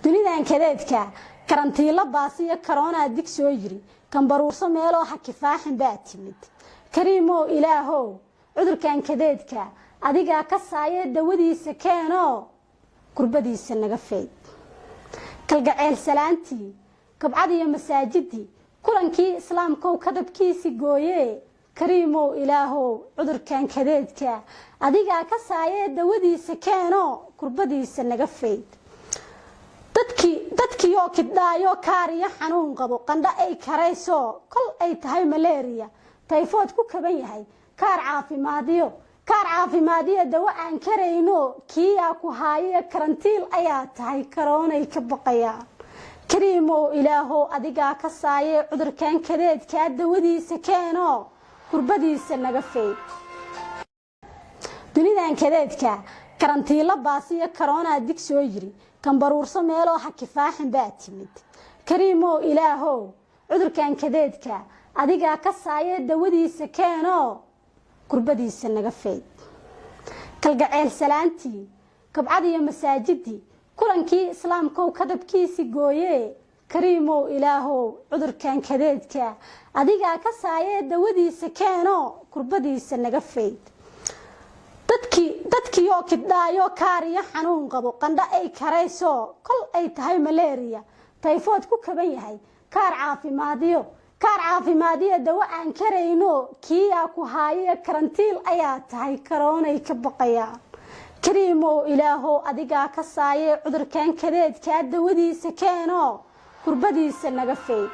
dunidan kadeedka karantiila baasiya corona dig soo yiri kan baruurso meelo xakifaaxin baa timid kariimo ilaahow cudurkan kadeedka adiga ka saayay dawadiisa keeno kurbadiisa naga feed kalgaceel salaantii kabcadiyo masaajidii kulankii islaamka oo kadabkiisi gooyee kariimo ilaahow cudurkan kadeedka adiga ka saayay dawadiisa keeno kurbadiisa naga feed dadkii oo kidaayo kaariyo xanuun qabo qandha ay karayso kol ay tahay malaria typhoid ku kaban yahay kaar caafimaadiyo dawo aan karayno kiya ku haaye karantiil ayaa tahay corona ka baqaya kariimo ilaahow adiga ka saayay cudurkan kadeedka dawadiisa keeno kurbadiisa naga feed dunidan kadeedka karantiila baasiya corona dig soo yiri kan baruurso meelo xakifaaxin baa timid kariimo ilaahow cudurkan kadeedka adiga ka saayay dawadiisa keeno kurbadiisa naga feed kalgaceel salaantii kabcadiyo masaajidii kulankii islaamka oo kadabkiisi gooyee kariimo ilaahow cudurkan kadeedka adiga ka saayay dawadiisa keeno kurbadiisa naga feed dadkii oo kidaayo kaariyo xanuun qabo qandha ay karayso kol ay tahay malaria typhoid ku kaban yahay kaar caafimaadiyo dawo aan karayno kiya ku haaye karantiil ayaa tahay corona ka baqaya kariimo ilaahow adiga ka saayay cudurkan kadeedka dawadiisa keeno kurbadiisa naga feed